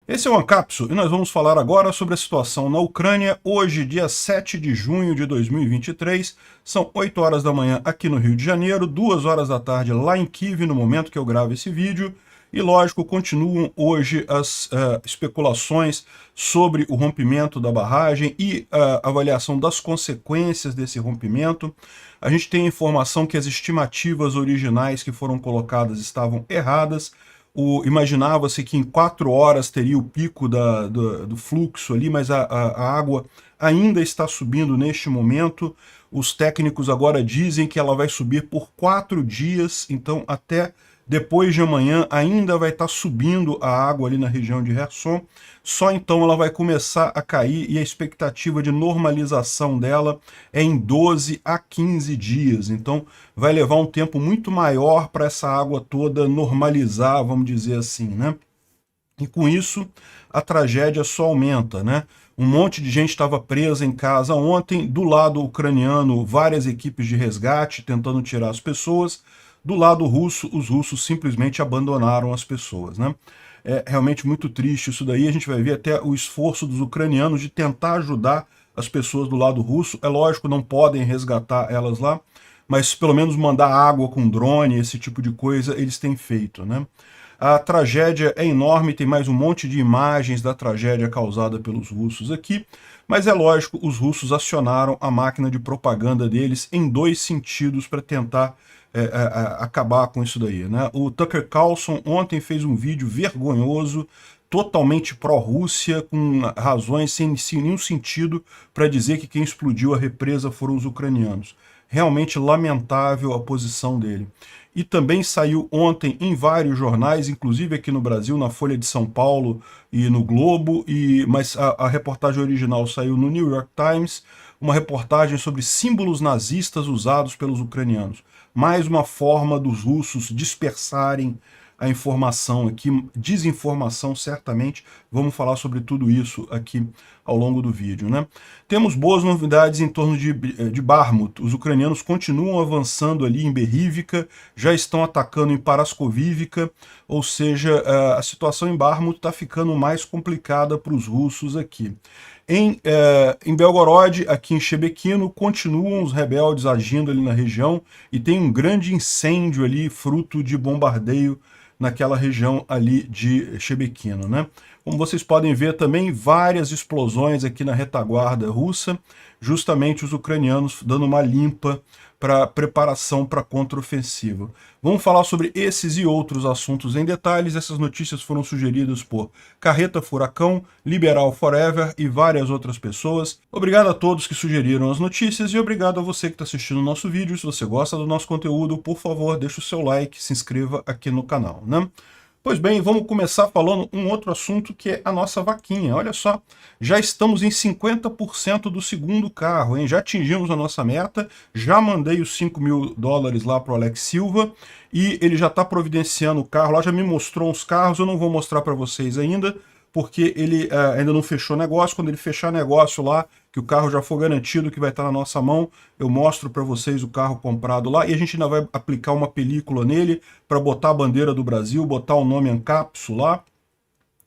Esse é o Ancapso e nós vamos falar agora sobre a situação na Ucrânia, hoje, dia 7 de junho de 2023. São 8 horas da manhã aqui no Rio de Janeiro, 2 horas da tarde lá em Kiev, no momento que eu gravo esse vídeo. E, lógico, continuam hoje as especulações sobre o rompimento da barragem e a avaliação das consequências desse rompimento. A gente tem informação que as estimativas originais que foram colocadas estavam erradas. Imaginava-se que em 4 horas teria o pico do fluxo ali, mas a água ainda está subindo neste momento. Os técnicos agora dizem que ela vai subir por 4 dias, então até depois de amanhã ainda vai estar subindo a água ali na região de Kherson. Só então ela vai começar a cair e a expectativa de normalização dela é em 12 a 15 dias. Então vai levar um tempo muito maior para essa água toda normalizar, vamos dizer assim, né? E com isso a tragédia só aumenta, né? Um monte de gente estava presa em casa ontem, do lado ucraniano várias equipes de resgate tentando tirar as pessoas. Do lado russo, os russos simplesmente abandonaram as pessoas, né? É realmente muito triste isso daí. A gente vai ver até o esforço dos ucranianos de tentar ajudar as pessoas do lado russo. É lógico, não podem resgatar elas lá, mas pelo menos mandar água com drone, esse tipo de coisa, eles têm feito, né? A tragédia é enorme, tem mais um monte de imagens da tragédia causada pelos russos aqui, mas é lógico, os russos acionaram a máquina de propaganda deles em 2 sentidos para tentar acabar com isso daí, né? O Tucker Carlson ontem fez um vídeo vergonhoso, totalmente pró-Rússia, com razões sem nenhum sentido para dizer que quem explodiu a represa foram os ucranianos. Realmente lamentável a posição dele. E também saiu ontem em vários jornais, inclusive aqui no Brasil, na Folha de São Paulo e no Globo, mas a reportagem original saiu no New York Times, uma reportagem sobre símbolos nazistas usados pelos ucranianos. Mais uma forma dos russos dispersarem a informação aqui, desinformação certamente. Vamos falar sobre tudo isso aqui ao longo do vídeo, né? Temos boas novidades em torno de Bakhmut. Os ucranianos continuam avançando ali em Berivka, já estão atacando em Paraskovivka, ou seja, a situação em Bakhmut está ficando mais complicada para os russos aqui. Em Belgorod, aqui em Shebekino, continuam os rebeldes agindo ali na região e tem um grande incêndio ali, fruto de bombardeio naquela região ali de Shebekino, né? Como vocês podem ver também, várias explosões aqui na retaguarda russa, justamente os ucranianos dando uma limpa para preparação para a contraofensiva. Vamos falar sobre esses e outros assuntos em detalhes. Essas notícias foram sugeridas por Carreta Furacão, Liberal Forever e várias outras pessoas. Obrigado a todos que sugeriram as notícias e obrigado a você que está assistindo o nosso vídeo. Se você gosta do nosso conteúdo, por favor, deixe o seu like, se inscreva aqui no canal, né? Pois bem, vamos começar falando um outro assunto que é a nossa vaquinha. Olha só, já estamos em 50% do segundo carro, hein? Já atingimos a nossa meta, já mandei os $5.000 lá para o Alex Silva e ele já está providenciando o carro lá, já me mostrou uns carros, eu não vou mostrar para vocês ainda, porque ele ainda não fechou negócio. Quando ele fechar negócio lá, que o carro já for garantido, que vai estar na nossa mão, eu mostro para vocês o carro comprado lá, e a gente ainda vai aplicar uma película nele, para botar a bandeira do Brasil, botar o nome Ancapso lá.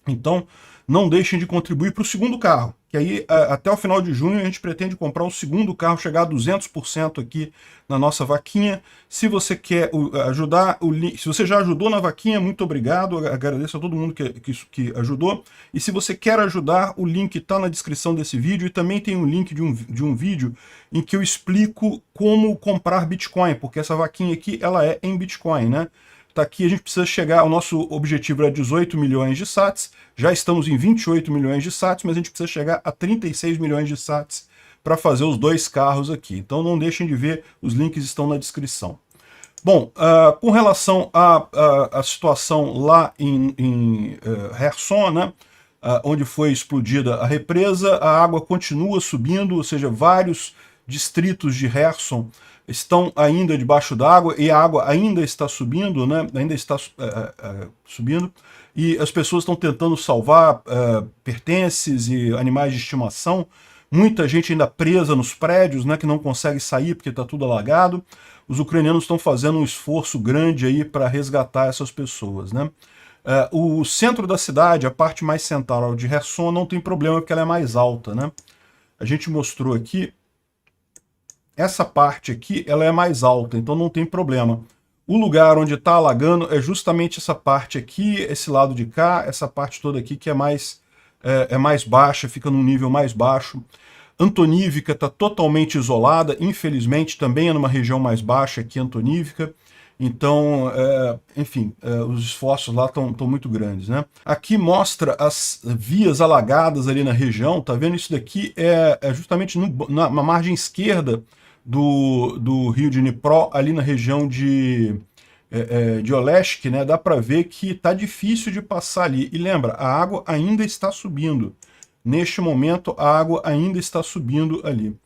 Então, não deixem de contribuir para o segundo carro, que aí até o final de junho a gente pretende comprar um segundo carro, chegar a 200% aqui na nossa vaquinha. Se você quer ajudar, se você já ajudou na vaquinha, muito obrigado, agradeço a todo mundo que ajudou. E se você quer ajudar, o link está na descrição desse vídeo, e também tem um link de um vídeo em que eu explico como comprar Bitcoin, porque essa vaquinha aqui ela é em Bitcoin, né? Tá aqui, a gente precisa chegar, o nosso objetivo era 18 milhões de sats, já estamos em 28 milhões de sats, mas a gente precisa chegar a 36 milhões de sats para fazer os 2 carros aqui. Então não deixem de ver, os links estão na descrição. Bom, com relação à situação lá em Kherson, né, onde foi explodida a represa, a água continua subindo, ou seja, vários distritos de Kherson estão ainda debaixo d'água e a água ainda está subindo, né? Ainda está subindo, e as pessoas estão tentando salvar pertences e animais de estimação. Muita gente ainda presa nos prédios, né, que não consegue sair porque está tudo alagado. Os ucranianos estão fazendo um esforço grande aí para resgatar essas pessoas, né? O centro da cidade, a parte mais central de Kherson, não tem problema porque ela é mais alta, né? A gente mostrou aqui, essa parte aqui, ela é mais alta, então não tem problema. O lugar onde está alagando é justamente essa parte aqui, esse lado de cá, essa parte toda aqui que é mais baixa, fica num nível mais baixo. Antonívica está totalmente isolada, infelizmente também é numa região mais baixa aqui, Antonívica. Então, enfim, os esforços lá estão muito grandes, né? Aqui mostra as vias alagadas ali na região, tá vendo? Isso daqui é justamente na margem esquerda do rio de Dnipro, ali na região de Oleshk, né? Dá para ver que tá difícil de passar ali. E lembra, a água ainda está subindo. Neste momento, a água ainda está subindo ali.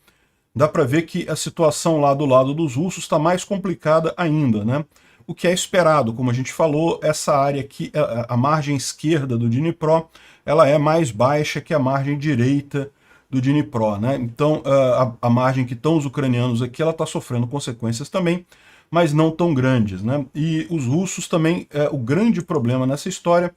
Dá para ver que a situação lá do lado dos russos está mais complicada ainda, né? O que é esperado, como a gente falou, essa área aqui, a margem esquerda do Dnipro, ela é mais baixa que a margem direita do Dnipro, né? Então, a margem que estão os ucranianos aqui, ela está sofrendo consequências também, mas não tão grandes, né? E os russos também, o grande problema nessa história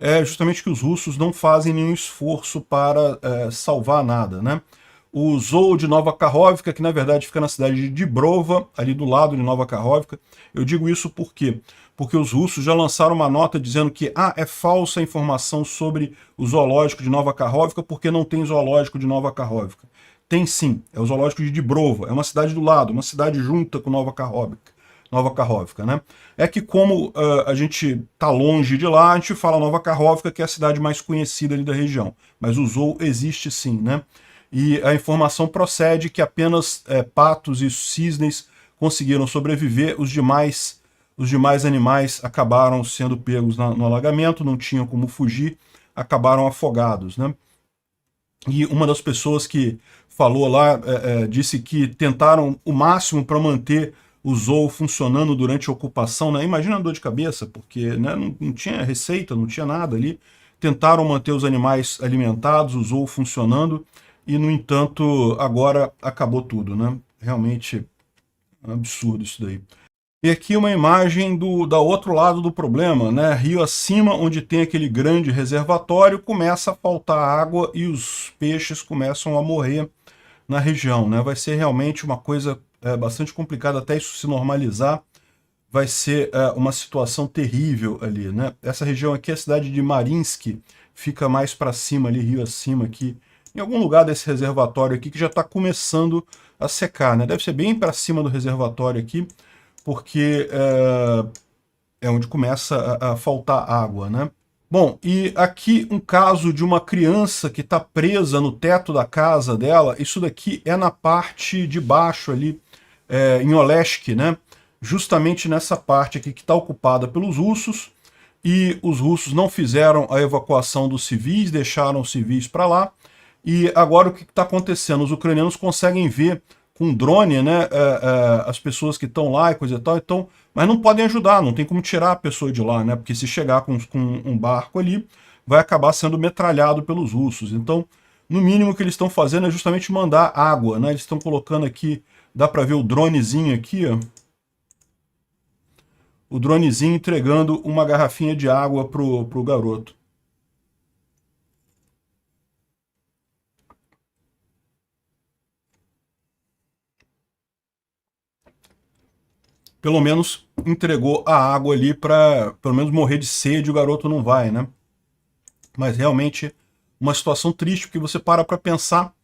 é justamente que os russos não fazem nenhum esforço para salvar nada, né? O Zoo de Nova Kakhovka, que na verdade fica na cidade de Dibrova, ali do lado de Nova Kakhovka. Eu digo isso por quê? Porque os russos já lançaram uma nota dizendo que é falsa a informação sobre o zoológico de Nova Kakhovka, porque não tem zoológico de Nova Kakhovka. Tem sim, é o zoológico de Dibrova, é uma cidade do lado, uma cidade junta com Nova Kakhovka, né? É que como a gente está longe de lá, a gente fala Nova Kakhovka, que é a cidade mais conhecida ali da região. Mas o zoo existe sim, né? E a informação procede que apenas patos e cisnes conseguiram sobreviver, os demais animais acabaram sendo pegos no alagamento, não tinham como fugir, acabaram afogados, né? E uma das pessoas que falou lá disse que tentaram o máximo para manter o zoo funcionando durante a ocupação, né? Imagina a dor de cabeça, porque né, não tinha receita, não tinha nada ali. Tentaram manter os animais alimentados, o zoo funcionando, e, no entanto, agora acabou tudo, né? Realmente é um absurdo isso daí. E aqui uma imagem do outro lado do problema, né? Rio acima, onde tem aquele grande reservatório, começa a faltar água e os peixes começam a morrer na região, né? Vai ser realmente uma coisa bastante complicada, até isso se normalizar, vai ser uma situação terrível ali, né? Essa região aqui, a cidade de Mariinsk, fica mais para cima ali, rio acima aqui, em algum lugar desse reservatório aqui que já está começando a secar, né? Deve ser bem para cima do reservatório aqui, porque é onde começa a faltar água, né? Bom, e aqui um caso de uma criança que está presa no teto da casa dela. Isso daqui é na parte de baixo ali, em Oleshk, né? Justamente nessa parte aqui que está ocupada pelos russos, e os russos não fizeram a evacuação dos civis, deixaram os civis para lá. E agora o que está acontecendo? Os ucranianos conseguem ver com drone, né, as pessoas que estão lá e coisa e tal, então, mas não podem ajudar, não tem como tirar a pessoa de lá, né? Porque se chegar com um barco ali, vai acabar sendo metralhado pelos russos. Então, no mínimo o que eles estão fazendo é justamente mandar água, né? Eles estão colocando aqui, dá para ver o dronezinho aqui, ó. O dronezinho entregando uma garrafinha de água pro garoto. Pelo menos entregou a água ali para pelo menos morrer de sede, o garoto não vai, né? Mas realmente uma situação triste, porque você para pensar,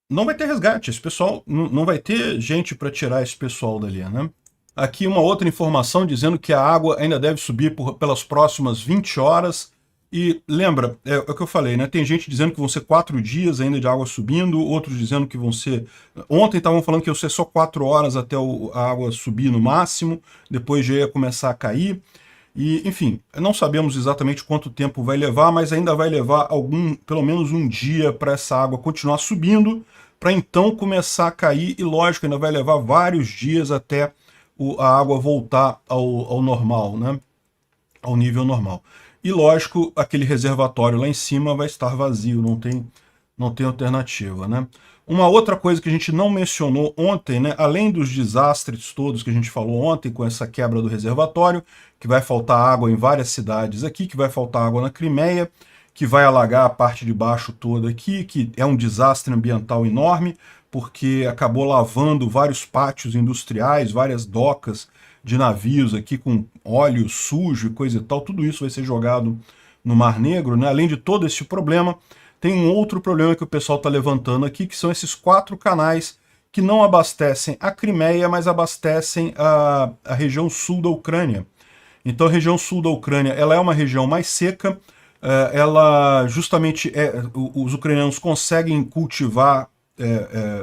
não vai ter resgate, esse pessoal não vai ter gente para tirar esse pessoal dali, né? Aqui uma outra informação dizendo que a água ainda deve subir pelas próximas 20 horas. E lembra, é o que eu falei, né? Tem gente dizendo que vão ser 4 dias ainda de água subindo, outros dizendo que vão ser... Ontem estavam falando que iam ser só 4 horas até a água subir no máximo, depois já ia começar a cair. E, enfim, não sabemos exatamente quanto tempo vai levar, mas ainda vai levar pelo menos um dia para essa água continuar subindo, para então começar a cair, e lógico, ainda vai levar vários dias até a água voltar ao normal, né? Ao nível normal. E lógico, aquele reservatório lá em cima vai estar vazio, não não tem alternativa, né? Uma outra coisa que a gente não mencionou ontem, né, além dos desastres todos que a gente falou ontem com essa quebra do reservatório, que vai faltar água em várias cidades aqui, que vai faltar água na Crimeia, que vai alagar a parte de baixo toda aqui, que é um desastre ambiental enorme, porque acabou lavando vários pátios industriais, várias docas de navios aqui com óleo sujo e coisa e tal, tudo isso vai ser jogado no Mar Negro, né? Além de todo esse problema, tem um outro problema que o pessoal está levantando aqui, que são esses 4 canais que não abastecem a Crimeia, mas abastecem a região sul da Ucrânia. Então a região sul da Ucrânia ela é uma região mais seca, ela justamente, os ucranianos conseguem cultivar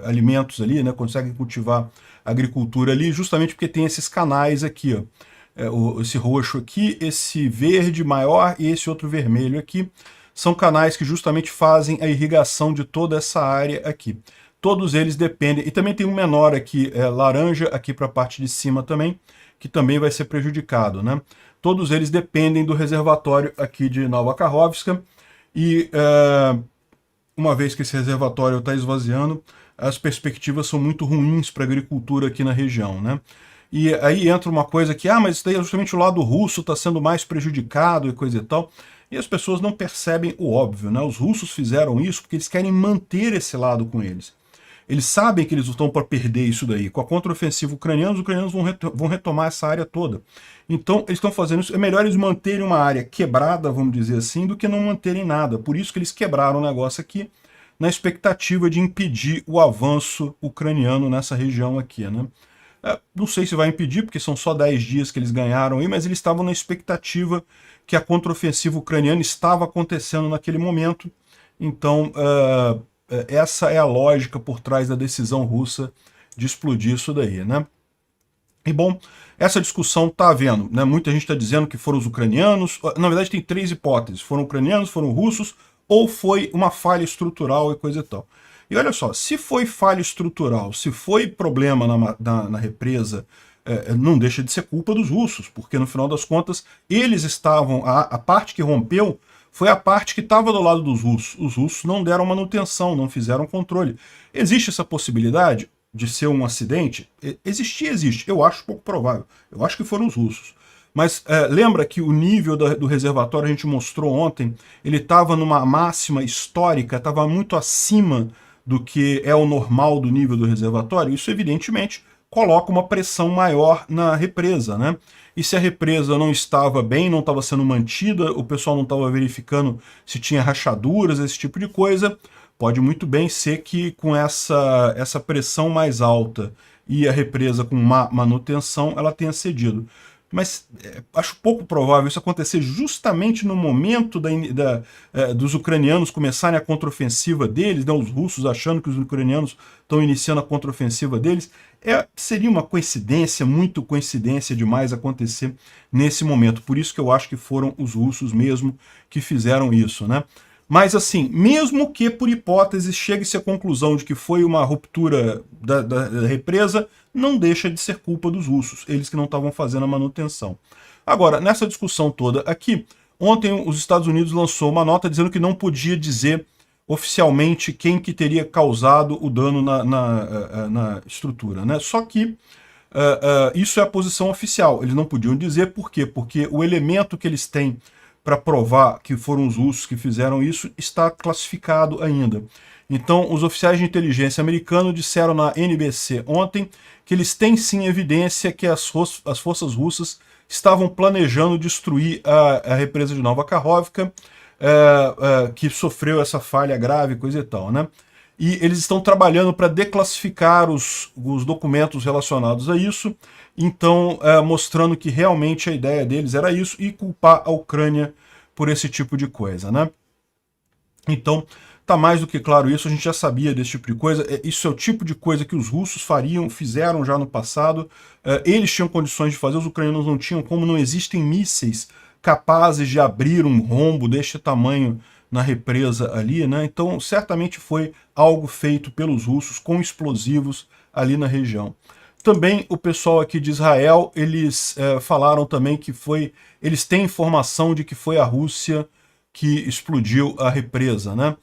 alimentos ali, né, conseguem cultivar agricultura ali, justamente porque tem esses canais aqui, ó. Esse roxo aqui, esse verde maior e esse outro vermelho aqui, são canais que justamente fazem a irrigação de toda essa área aqui. Todos eles dependem, e também tem um menor aqui, laranja, aqui para a parte de cima também, que também vai ser prejudicado, né? Todos eles dependem do reservatório aqui de Nova Kakhovka, e uma vez que esse reservatório está esvaziando, as perspectivas são muito ruins para a agricultura aqui na região, né? E aí entra uma coisa que, mas isso daí é justamente o lado russo está sendo mais prejudicado e coisa e tal. E as pessoas não percebem o óbvio, né? Os russos fizeram isso porque eles querem manter esse lado com eles. Eles sabem que eles estão para perder isso daí. Com a contraofensiva ucraniana, os ucranianos vão retomar essa área toda. Então, eles estão fazendo isso. É melhor eles manterem uma área quebrada, vamos dizer assim, do que não manterem nada. Por isso que eles quebraram o negócio aqui, na expectativa de impedir o avanço ucraniano nessa região aqui, né? Não sei se vai impedir, porque são só 10 dias que eles ganharam aí, mas eles estavam na expectativa que a contraofensiva ucraniana estava acontecendo naquele momento. Então, essa é a lógica por trás da decisão russa de explodir isso daí, né? E bom, essa discussão está havendo, né? Muita gente está dizendo que foram os ucranianos. Na verdade, tem 3 hipóteses: foram ucranianos, foram russos, ou foi uma falha estrutural e coisa e tal. E olha só, se foi falha estrutural, se foi problema na represa, não deixa de ser culpa dos russos, porque no final das contas, eles estavam, a parte que rompeu foi a parte que estava do lado dos russos. Os russos não deram manutenção, não fizeram controle. Existe essa possibilidade de ser um acidente? Existe. Eu acho pouco provável. Eu acho que foram os russos. Mas lembra que o nível do reservatório, a gente mostrou ontem, ele estava numa máxima histórica, estava muito acima do que é o normal do nível do reservatório. Isso, evidentemente, coloca uma pressão maior na represa, né? E se a represa não estava bem, não estava sendo mantida, o pessoal não estava verificando se tinha rachaduras, esse tipo de coisa, pode muito bem ser que com essa pressão mais alta e a represa com má manutenção, ela tenha cedido. Mas acho pouco provável isso acontecer justamente no momento dos ucranianos começarem a contraofensiva deles, né, os russos achando que os ucranianos estão iniciando a contraofensiva deles. Seria uma coincidência, muito coincidência demais acontecer nesse momento. Por isso que eu acho que foram os russos mesmo que fizeram isso, né? Mas assim, mesmo que por hipótese chegue-se à conclusão de que foi uma ruptura da represa, não deixa de ser culpa dos russos, eles que não estavam fazendo a manutenção. Agora, nessa discussão toda aqui, ontem os Estados Unidos lançou uma nota dizendo que não podia dizer oficialmente quem que teria causado o dano na estrutura, né? Só que isso é a posição oficial, eles não podiam dizer por quê? Porque o elemento que eles têm para provar que foram os russos que fizeram isso está classificado ainda. Então, os oficiais de inteligência americanos disseram na NBC ontem que eles têm sim evidência que as forças russas estavam planejando destruir a represa de Nova Kakhovka, que sofreu essa falha grave, coisa e tal, né? E eles estão trabalhando para declassificar os documentos relacionados a isso, então mostrando que realmente a ideia deles era isso e culpar a Ucrânia por esse tipo de coisa, né? Então, tá mais do que claro isso, a gente já sabia desse tipo de coisa, isso é o tipo de coisa que os russos fizeram já no passado, eles tinham condições de fazer, os ucranianos não tinham, como não existem mísseis capazes de abrir um rombo deste tamanho na represa ali, né? Então, certamente foi algo feito pelos russos com explosivos ali na região. Também o pessoal aqui de Israel, eles falaram também que eles têm informação de que foi a Rússia que explodiu a represa, né?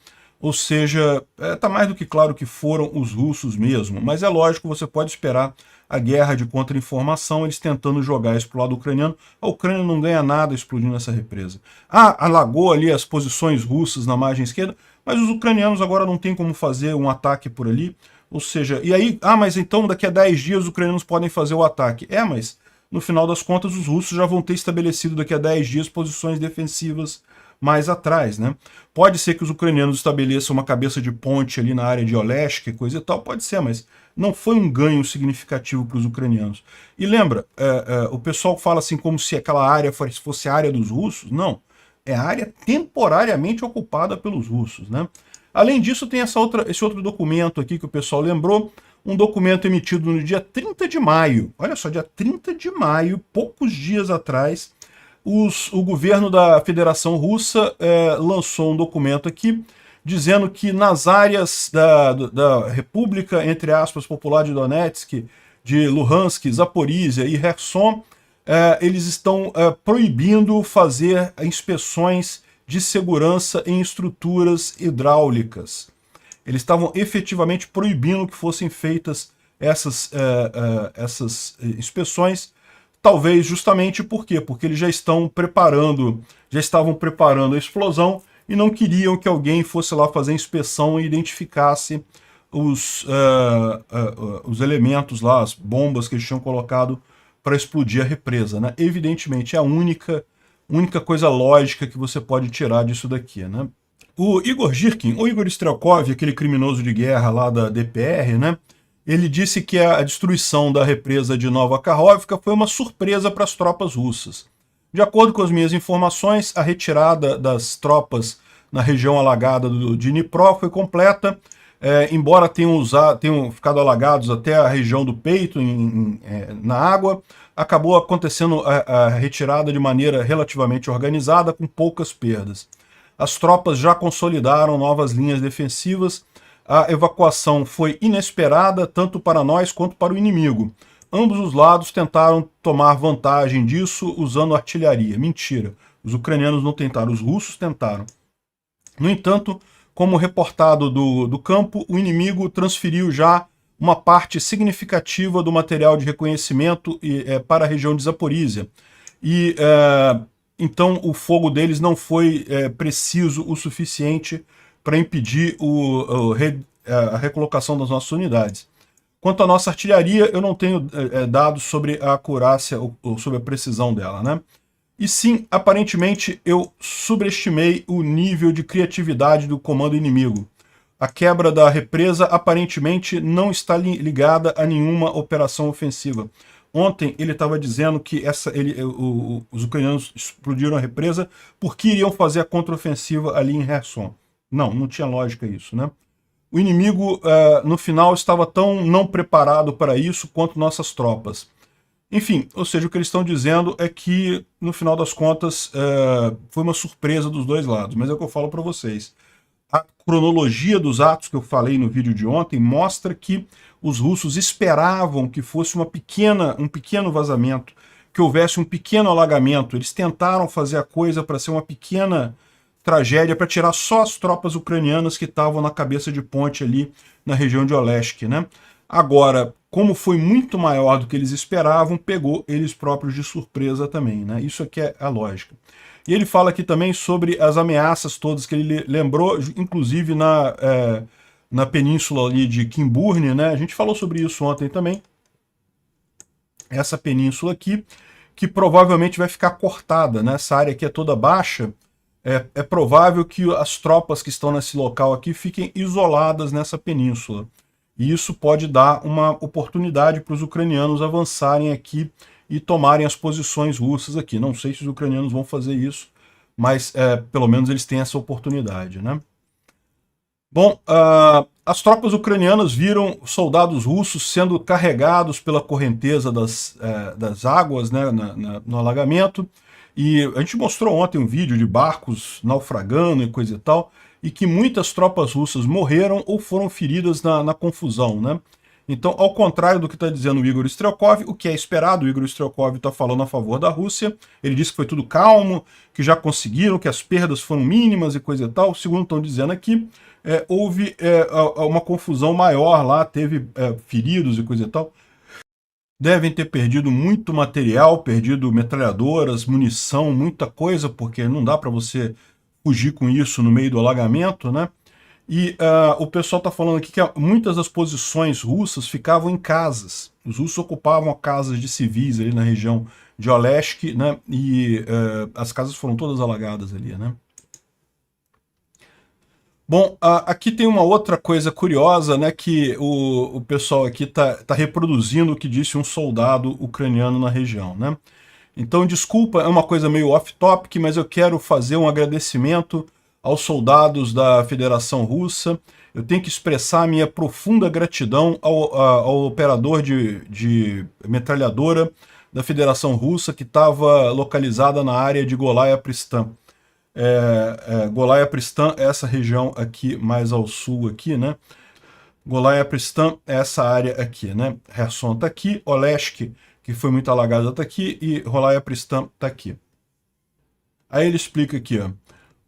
ou seja, está mais do que claro que foram os russos mesmo, mas é lógico, você pode esperar a guerra de contra-informação, eles tentando jogar isso para o lado ucraniano. A Ucrânia não ganha nada explodindo essa represa. Alagou ali as posições russas na margem esquerda, mas os ucranianos agora não tem como fazer um ataque por ali, ou seja, e aí, mas então daqui a 10 dias os ucranianos podem fazer o ataque. Mas no final das contas os russos já vão ter estabelecido daqui a 10 dias posições defensivas mais atrás, né? Pode ser que os ucranianos estabeleçam uma cabeça de ponte ali na área de Olesk, coisa e tal, pode ser, mas não foi um ganho significativo para os ucranianos. E lembra, o pessoal fala assim como se aquela área fosse a área dos russos. Não, é a área temporariamente ocupada pelos russos, né? Além disso, tem esse outro documento aqui que o pessoal lembrou, um documento emitido no dia 30 de maio. Olha só, dia 30 de maio, poucos dias atrás, o governo da Federação Russa lançou um documento aqui dizendo que nas áreas da República, entre aspas, Popular de Donetsk, de Luhansk, Zaporizhia e Kherson, eles estão proibindo fazer inspeções de segurança em estruturas hidráulicas. Eles estavam efetivamente proibindo que fossem feitas essas inspeções. Talvez justamente por quê? Porque eles já estavam preparando a explosão e não queriam que alguém fosse lá fazer a inspeção e identificasse os elementos lá, as bombas que eles tinham colocado para explodir a represa, né? Evidentemente é a única coisa lógica que você pode tirar disso daqui, né? O Igor Girkin, ou Igor Strelkov, aquele criminoso de guerra lá da DPR, né? Ele disse que a destruição da represa de Nova Kakhovka foi uma surpresa para as tropas russas. De acordo com as minhas informações, a retirada das tropas na região alagada de Dnipro foi completa, embora tenham ficado alagados até a região do peito na água, acabou acontecendo a retirada de maneira relativamente organizada, com poucas perdas. As tropas já consolidaram novas linhas defensivas. A evacuação foi inesperada, tanto para nós quanto para o inimigo. Ambos os lados tentaram tomar vantagem disso usando artilharia. Mentira, os ucranianos não tentaram, os russos tentaram. No entanto, como reportado do campo, o inimigo transferiu já uma parte significativa do material de reconhecimento para a região de Zaporizhia. Então o fogo deles não foi preciso o suficiente para impedir a recolocação das nossas unidades. Quanto à nossa artilharia, eu não tenho dados sobre a acurácia ou sobre a precisão dela, né? E sim, aparentemente, eu subestimei o nível de criatividade do comando inimigo. A quebra da represa aparentemente não está ligada a nenhuma operação ofensiva. Ontem ele estava dizendo que os ucranianos explodiram a represa porque iriam fazer a contraofensiva ali em Kherson. Não tinha lógica isso, né? O inimigo, no final, estava tão não preparado para isso quanto nossas tropas. Enfim, ou seja, o que eles estão dizendo é que, no final das contas, foi uma surpresa dos dois lados. Mas é o que eu falo para vocês. A cronologia dos atos que eu falei no vídeo de ontem mostra que os russos esperavam que fosse um pequeno vazamento, que houvesse um pequeno alagamento. Eles tentaram fazer a coisa para ser uma pequena tragédia, para tirar só as tropas ucranianas que estavam na cabeça de ponte ali na região de Olesk, né? Agora, como foi muito maior do que eles esperavam, pegou eles próprios de surpresa também, né? Isso aqui é a lógica. E ele fala aqui também sobre as ameaças todas que ele lembrou, inclusive na península ali de Kimburne, né? A gente falou sobre isso ontem também. Essa península aqui, que provavelmente vai ficar cortada, né? Essa área aqui é toda baixa. É provável que as tropas que estão nesse local aqui fiquem isoladas nessa península. E isso pode dar uma oportunidade para os ucranianos avançarem aqui e tomarem as posições russas aqui. Não sei se os ucranianos vão fazer isso, mas pelo menos eles têm essa oportunidade, né? Bom, as tropas ucranianas viram soldados russos sendo carregados pela correnteza das águas, né, no alagamento. E a gente mostrou ontem um vídeo de barcos naufragando e coisa e tal, e que muitas tropas russas morreram ou foram feridas na confusão, né? Então, ao contrário do que está dizendo o Igor Strelkov, o que é esperado, o Igor Strelkov está falando a favor da Rússia, ele disse que foi tudo calmo, que já conseguiram, que as perdas foram mínimas e coisa e tal. Segundo estão dizendo aqui, houve uma confusão maior lá, teve feridos e coisa e tal. Devem ter perdido muito material, perdido metralhadoras, munição, muita coisa, porque não dá para você fugir com isso no meio do alagamento, né? E o pessoal está falando aqui que muitas das posições russas ficavam em casas. Os russos ocupavam casas de civis ali na região de Olesk, né? E as casas foram todas alagadas ali, né? Bom, aqui tem uma outra coisa curiosa, né, que o pessoal aqui está reproduzindo o que disse um soldado ucraniano na região, né? Então, desculpa, é uma coisa meio off-topic, mas eu quero fazer um agradecimento aos soldados da Federação Russa. Eu tenho que expressar minha profunda gratidão ao operador de metralhadora da Federação Russa que estava localizada na área de Golaya Pristan. Golaya Pristan é essa região aqui mais ao sul aqui, né? Golaya Pristan é essa área aqui, né? Kherson está aqui, Olesk, que foi muito alagada, está aqui, e Golaya Pristan está aqui. Aí ele explica aqui, ó.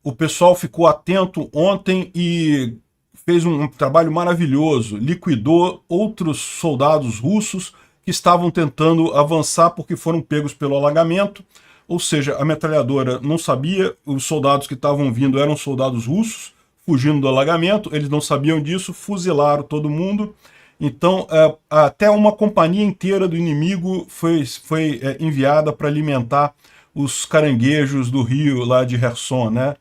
O pessoal ficou atento ontem e fez um trabalho maravilhoso, liquidou outros soldados russos que estavam tentando avançar porque foram pegos pelo alagamento. Ou seja, a metralhadora não sabia, os soldados que estavam vindo eram soldados russos, fugindo do alagamento, eles não sabiam disso, fuzilaram todo mundo. Então, até uma companhia inteira do inimigo foi enviada para alimentar os caranguejos do rio lá de Kherson, né?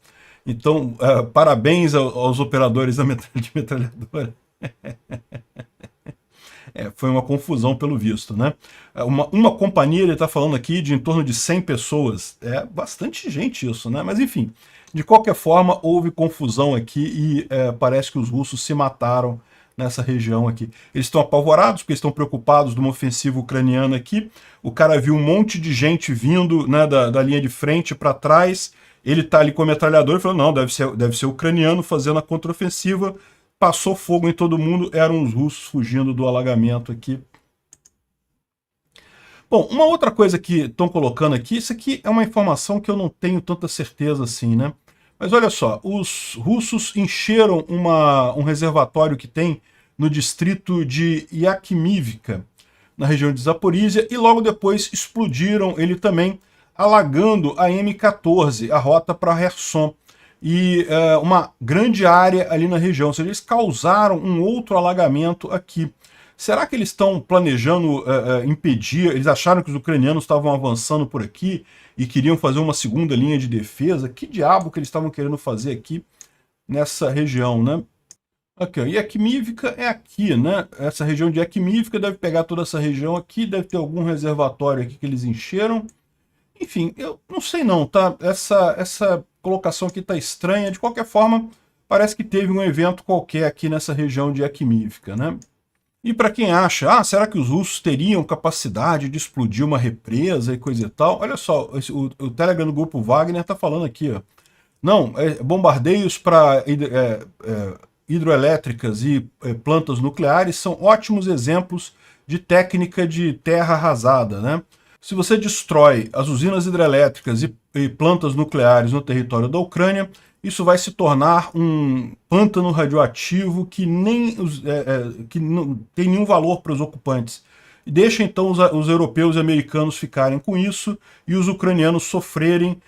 Então, parabéns aos operadores de metralhadora. Foi uma confusão pelo visto, né? Uma companhia, ele está falando aqui, de em torno de 100 pessoas. É bastante gente isso, né? Mas enfim, de qualquer forma, houve confusão aqui e parece que os russos se mataram nessa região aqui. Eles estão apavorados porque estão preocupados de uma ofensiva ucraniana aqui. O cara viu um monte de gente vindo, né, da linha de frente para trás. Ele está ali com a metralhadora e falou, não, deve ser ucraniano fazendo a contraofensiva. Passou fogo em todo mundo, eram os russos fugindo do alagamento aqui. Bom, uma outra coisa que estão colocando aqui, isso aqui é uma informação que eu não tenho tanta certeza assim, né? Mas olha só, os russos encheram um reservatório que tem no distrito de Yakimivka, na região de Zaporizhia, e logo depois explodiram ele também, alagando a M14, a rota para Kherson, e uma grande área ali na região. Ou seja, eles causaram um outro alagamento aqui. Será que eles estão planejando impedir? Eles acharam que os ucranianos estavam avançando por aqui e queriam fazer uma segunda linha de defesa? Que diabo que eles estavam querendo fazer aqui nessa região, né? Aqui, ó, Yakimivka é aqui, né? Essa região de Yakimivka deve pegar toda essa região aqui, deve ter algum reservatório aqui que eles encheram. Enfim, eu não sei não, tá? Essa colocação aqui tá estranha. De qualquer forma, parece que teve um evento qualquer aqui nessa região de Yakimivka, né? E para quem acha, será que os russos teriam capacidade de explodir uma represa e coisa e tal? Olha só, o Telegram do Grupo Wagner tá falando aqui, ó. Não, bombardeios para hidroelétricas e plantas nucleares são ótimos exemplos de técnica de terra arrasada, né? Se você destrói as usinas hidrelétricas e plantas nucleares no território da Ucrânia, isso vai se tornar um pântano radioativo que que não tem nenhum valor para os ocupantes. E deixa então os europeus e americanos ficarem com isso e os ucranianos sofrerem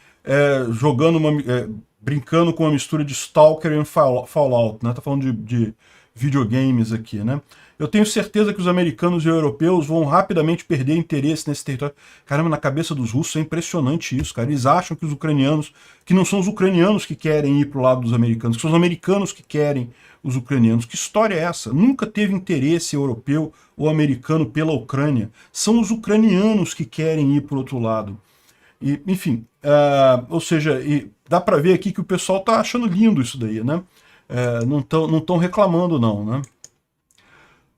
brincando com uma mistura de Stalker e Fallout, né? Tá falando de videogames aqui, né? Eu tenho certeza que os americanos e os europeus vão rapidamente perder interesse nesse território. Caramba, na cabeça dos russos é impressionante isso, cara. Eles acham que os ucranianos, que não são os ucranianos que querem ir para o lado dos americanos, que são os americanos que querem os ucranianos. Que história é essa? Nunca teve interesse europeu ou americano pela Ucrânia. São os ucranianos que querem ir para o outro lado. E, enfim, ou seja, dá para ver aqui que o pessoal tá achando lindo isso daí, né? Não estão reclamando não, né?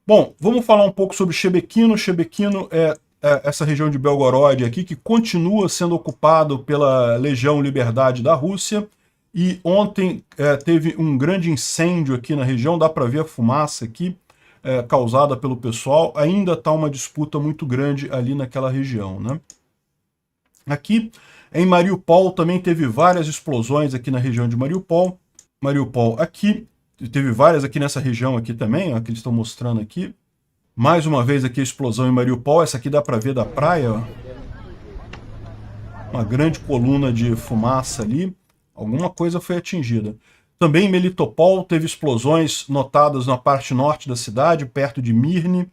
Bom, vamos falar um pouco sobre Shebekino. Shebekino é essa região de Belgorod aqui, que continua sendo ocupado pela Legião Liberdade da Rússia. E ontem teve um grande incêndio aqui na região, dá para ver a fumaça aqui. causada pelo pessoal, ainda está uma disputa muito grande ali naquela região, né? Aqui em Mariupol também teve várias explosões aqui na região de Mariupol. Mariupol aqui, teve várias aqui nessa região aqui também, ó, que eles estão mostrando aqui. Mais uma vez aqui a explosão em Mariupol, essa aqui dá para ver da praia, ó. Uma grande coluna de fumaça ali, alguma coisa foi atingida. Também em Melitopol teve explosões notadas na parte norte da cidade, perto de Mirny.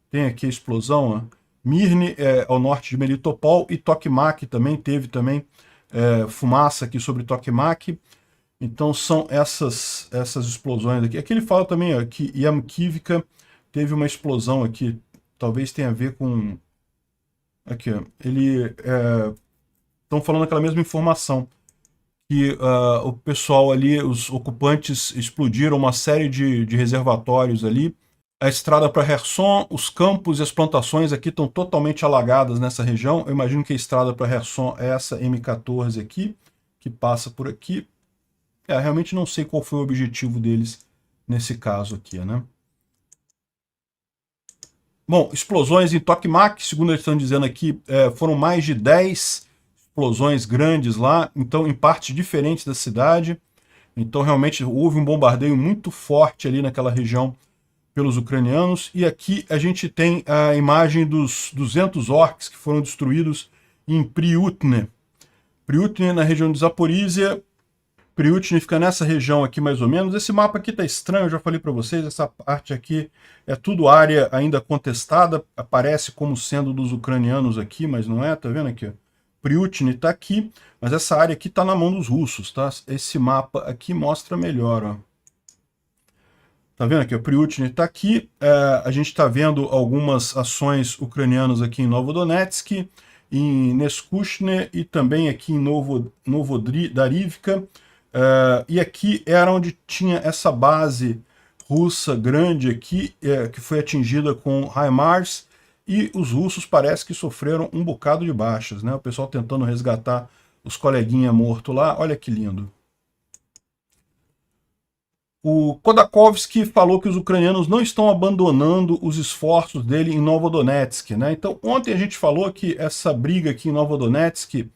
Tem aqui a explosão, ó. Mirny é ao norte de Melitopol, e Tokmak também teve fumaça aqui sobre Tokmak. Então são essas explosões aqui. Aqui ele fala também, ó, que Yamkivka teve uma explosão aqui. Talvez tenha a ver com... Aqui, ó. Estão falando aquela mesma informação. Que o pessoal ali, os ocupantes, explodiram uma série de reservatórios ali. A estrada para Kherson, os campos e as plantações aqui estão totalmente alagadas nessa região. Eu imagino que a estrada para Kherson é essa M14 aqui, que passa por aqui. Realmente não sei qual foi o objetivo deles nesse caso aqui, né? Bom, explosões em Tokmak, segundo eles estão dizendo aqui, foram mais de 10 explosões grandes lá, então em partes diferentes da cidade. Então realmente houve um bombardeio muito forte ali naquela região pelos ucranianos. E aqui a gente tem a imagem dos 200 orcs que foram destruídos em Pryutne. Pryutne na região de Zaporizhia. Pryutne fica nessa região aqui mais ou menos. Esse mapa aqui tá estranho, eu já falei para vocês, essa parte aqui é tudo área ainda contestada, aparece como sendo dos ucranianos aqui, mas não é, tá vendo aqui, ó? Pryutne está aqui, mas essa área aqui está na mão dos russos, tá? Esse mapa aqui mostra melhor, ó. Tá vendo aqui? O Pryutne está aqui. A gente está vendo algumas ações ucranianas aqui em Novodonetsk, em Neskushne e também aqui em Novodarivka. E aqui era onde tinha essa base russa grande aqui, que foi atingida com HIMARS, e os russos parece que sofreram um bocado de baixas, né? O pessoal tentando resgatar os coleguinhas mortos lá. Olha que lindo. O Khodakovsky falou que os ucranianos não estão abandonando os esforços dele em Novodonetsk, né? Então, ontem a gente falou que essa briga aqui em Novodonetsk,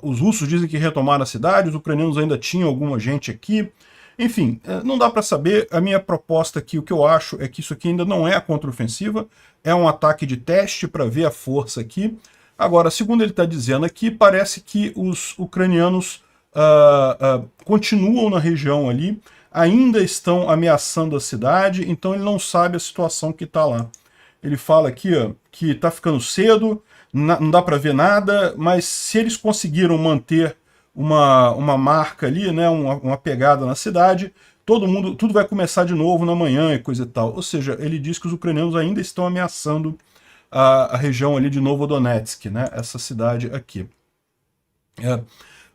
os russos dizem que retomaram a cidade, os ucranianos ainda tinham alguma gente aqui. Enfim, não dá para saber. A minha proposta aqui, o que eu acho é que isso aqui ainda não é a contraofensiva, é um ataque de teste para ver a força aqui. Agora, segundo ele está dizendo aqui, parece que os ucranianos continuam na região ali, ainda estão ameaçando a cidade, então ele não sabe a situação que está lá. Ele fala aqui, ó, que está ficando cedo, não dá para ver nada, mas se eles conseguiram manter uma marca ali, né, uma pegada na cidade, tudo vai começar de novo na manhã e coisa e tal. Ou seja, ele diz que os ucranianos ainda estão ameaçando a região ali de Novodonetsk, né, essa cidade aqui.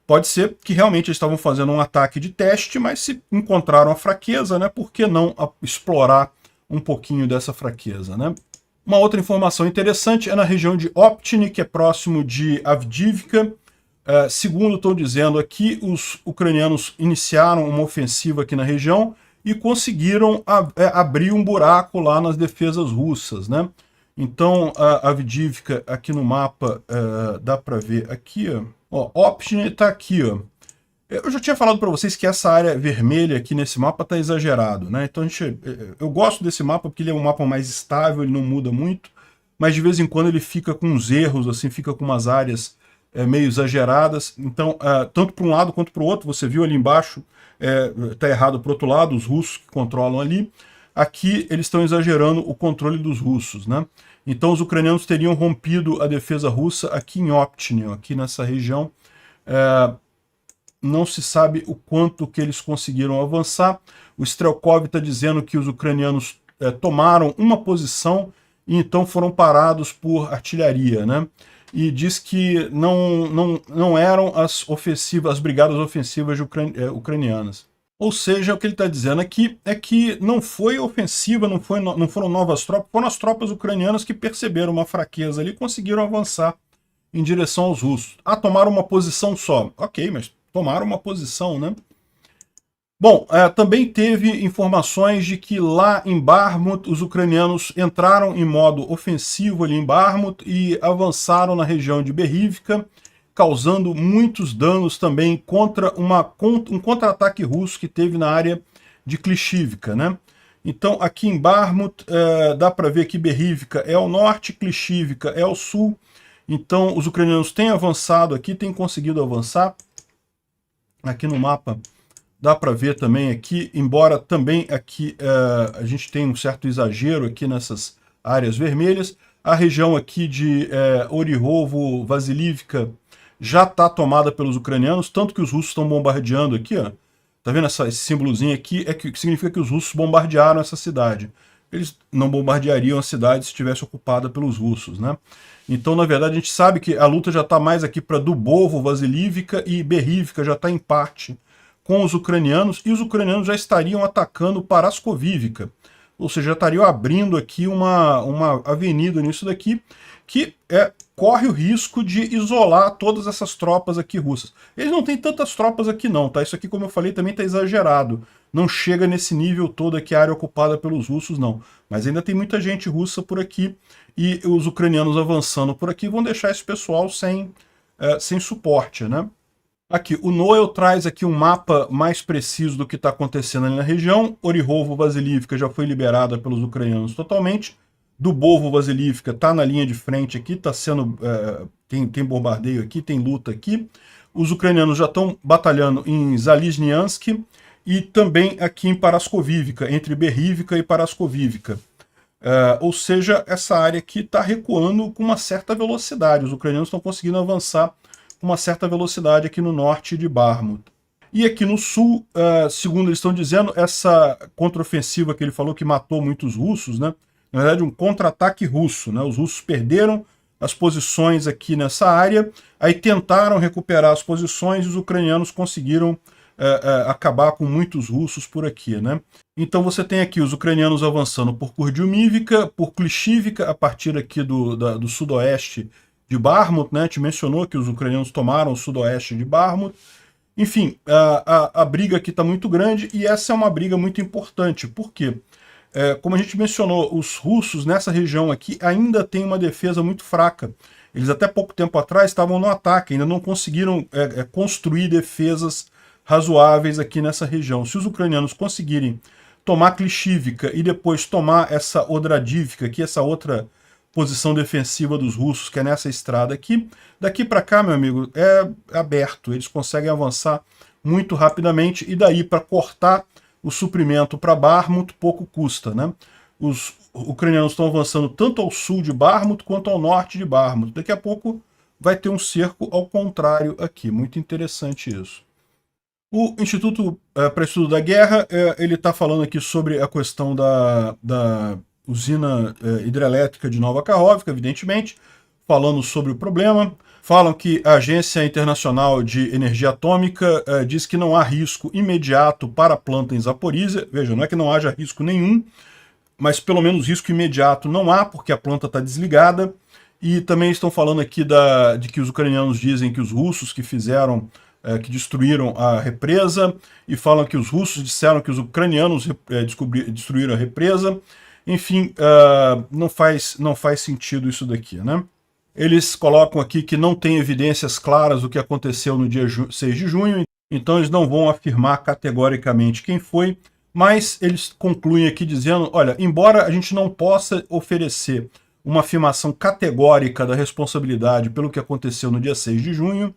Pode ser que realmente eles estavam fazendo um ataque de teste, mas se encontraram a fraqueza, né, por que não explorar um pouquinho dessa fraqueza, né? Uma outra informação interessante é na região de Optiny, que é próximo de Avdiivka. Segundo estão dizendo aqui, os ucranianos iniciaram uma ofensiva aqui na região e conseguiram abrir um buraco lá nas defesas russas, né? Então, a Avdiivka aqui no mapa, dá para ver aqui, ó, Optiny está aqui, ó. Eu já tinha falado para vocês que essa área vermelha aqui nesse mapa está exagerado, né? Então eu gosto desse mapa porque ele é um mapa mais estável, ele não muda muito, mas de vez em quando ele fica com uns erros, assim, fica com umas áreas meio exageradas. Então, tanto para um lado quanto para o outro, você viu ali embaixo, está errado para o outro lado, os russos que controlam ali. Aqui eles estão exagerando o controle dos russos, né? Então os ucranianos teriam rompido a defesa russa aqui em Optiny, aqui nessa região. Não se sabe o quanto que eles conseguiram avançar. O Strelkov está dizendo que os ucranianos tomaram uma posição e então foram parados por artilharia, né? E diz que não eram as brigadas ofensivas ucranianas. Ou seja, o que ele está dizendo aqui é que não foi ofensiva, não foram novas tropas, foram as tropas ucranianas que perceberam uma fraqueza ali e conseguiram avançar em direção aos russos. Tomaram uma posição só. Ok, mas tomaram uma posição, né? Bom, também teve informações de que lá em Bakhmut os ucranianos entraram em modo ofensivo ali em Bakhmut e avançaram na região de Berivka, causando muitos danos também contra um contra-ataque russo que teve na área de Klishivka, né? Então aqui em Bakhmut dá para ver que Berivka é ao norte, Klishivka é ao sul. Então os ucranianos têm avançado aqui, têm conseguido avançar. Aqui no mapa dá para ver também aqui, embora também aqui a gente tem um certo exagero aqui nessas áreas vermelhas, a região aqui de Orihovo, Vasilivka, já está tomada pelos ucranianos, tanto que os russos estão bombardeando aqui, ó. Tá vendo esse símbolozinho aqui? Que significa que os russos bombardearam essa cidade. Eles não bombardeariam a cidade se estivesse ocupada pelos russos, né? Então, na verdade, a gente sabe que a luta já está mais aqui para Dubovo, Vasilivka e Berivka, já está em parte com os ucranianos, e os ucranianos já estariam atacando Paraskovivka, ou seja, já estariam abrindo aqui uma avenida nisso daqui, que corre o risco de isolar todas essas tropas aqui russas. Eles não têm tantas tropas aqui não, tá? Isso aqui, como eu falei, também está exagerado. Não chega nesse nível todo aqui, a área ocupada pelos russos, não. Mas ainda tem muita gente russa por aqui, e os ucranianos avançando por aqui vão deixar esse pessoal sem suporte, né? Aqui, o Noel traz aqui um mapa mais preciso do que está acontecendo ali na região. Orihovo, Vasilivka já foi liberada pelos ucranianos totalmente. Dubovo, Vasilivka está na linha de frente aqui, está sendo tem bombardeio aqui, tem luta aqui. Os ucranianos já estão batalhando em Zalizniansk e também aqui em Paraskovivka, entre Berivka e Paraskovivka. Ou seja, essa área aqui está recuando com uma certa velocidade. Os ucranianos estão conseguindo avançar com uma certa velocidade aqui no norte de Bakhmut. E aqui no sul, segundo eles estão dizendo, essa contraofensiva que ele falou que matou muitos russos, né? Na verdade, um contra-ataque russo, né? Os russos perderam as posições aqui nessa área, aí tentaram recuperar as posições e os ucranianos conseguiram acabar com muitos russos por aqui, né? Então você tem aqui os ucranianos avançando por Kurdyumivka, por Klishivka, a partir aqui do sudoeste de Bakhmut, né? Te mencionou que os ucranianos tomaram o sudoeste de Bakhmut. Enfim, a briga aqui está muito grande e essa é uma briga muito importante. Por quê? Como a gente mencionou, os russos nessa região aqui ainda têm uma defesa muito fraca. Eles até pouco tempo atrás estavam no ataque, ainda não conseguiram construir defesas razoáveis aqui nessa região. Se os ucranianos conseguirem tomar Klishivka e depois tomar essa Odradivka, que é essa outra posição defensiva dos russos, que é nessa estrada aqui, daqui para cá, meu amigo, é aberto. Eles conseguem avançar muito rapidamente e daí para cortar o suprimento para Bakhmut pouco custa, né? Os ucranianos estão avançando tanto ao sul de Bakhmut quanto ao norte de Bakhmut. Daqui a pouco vai ter um cerco ao contrário aqui. Muito interessante isso. O Instituto para Estudo da Guerra, ele está falando aqui sobre a questão da usina hidrelétrica de Nova Kakhovka, evidentemente, falando sobre o problema. Falam que a Agência Internacional de Energia Atômica diz que não há risco imediato para a planta em Zaporizhia. Veja, não é que não haja risco nenhum, mas pelo menos risco imediato não há, porque a planta está desligada. E também estão falando aqui de que os ucranianos dizem que os russos que que destruíram a represa, e falam que os russos disseram que os ucranianos destruíram a represa. Enfim, não faz sentido isso daqui, né? Eles colocam aqui que não tem evidências claras do que aconteceu no dia 6 de junho, então eles não vão afirmar categoricamente quem foi, mas eles concluem aqui dizendo, olha, embora a gente não possa oferecer uma afirmação categórica da responsabilidade pelo que aconteceu no dia 6 de junho,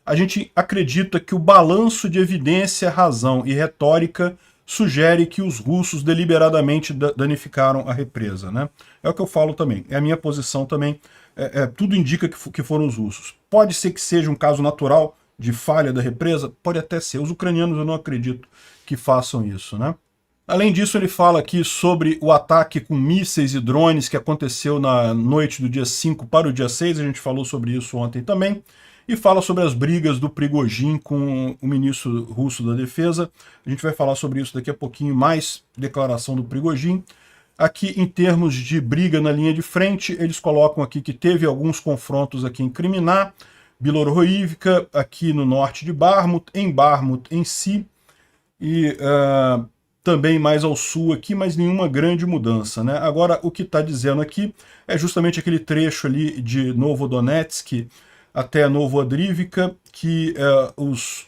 a gente acredita que o balanço de evidência, razão e retórica sugere que os russos deliberadamente danificaram a represa, né? É o que eu falo também, é a minha posição também, tudo indica que foram os russos. Pode ser que seja um caso natural de falha da represa? Pode até ser. Os ucranianos eu não acredito que façam isso, né? Além disso, ele fala aqui sobre o ataque com mísseis e drones que aconteceu na noite do dia 5 para o dia 6, a gente falou sobre isso ontem também, e fala sobre as brigas do Prigozhin com o ministro russo da Defesa. A gente vai falar sobre isso daqui a pouquinho, mais declaração do Prigozhin. Aqui, em termos de briga na linha de frente, eles colocam aqui que teve alguns confrontos aqui em Kriminá, Bilorhoivka, aqui no norte de Bakhmut, em si, e também mais ao sul aqui, mas nenhuma grande mudança, né? Agora, o que está dizendo aqui é justamente aquele trecho ali de Novodonetsk até Novoadrivka, que os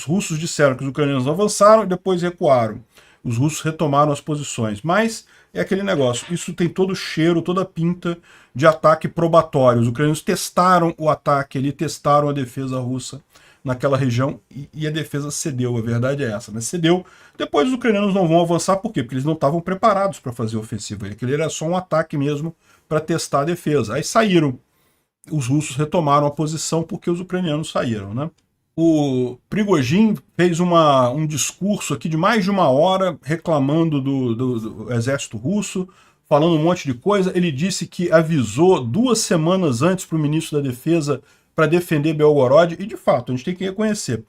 russos disseram que os ucranianos avançaram e depois recuaram. Os russos retomaram as posições, mas é aquele negócio, isso tem todo o cheiro, toda a pinta de ataque probatório. Os ucranianos testaram o ataque ali, testaram a defesa russa naquela região e a defesa cedeu, a verdade é essa, né? Cedeu. Depois os ucranianos não vão avançar, por quê? Porque eles não estavam preparados para fazer a ofensiva. Aquele era só um ataque mesmo para testar a defesa. Aí saíram. Os russos retomaram a posição porque os ucranianos saíram, né? O Prigozhin fez um discurso aqui de mais de 1 hora reclamando do exército russo, falando um monte de coisa. Ele disse que avisou 2 semanas antes para o ministro da Defesa para defender Belgorod, e de fato, a gente tem que reconhecer.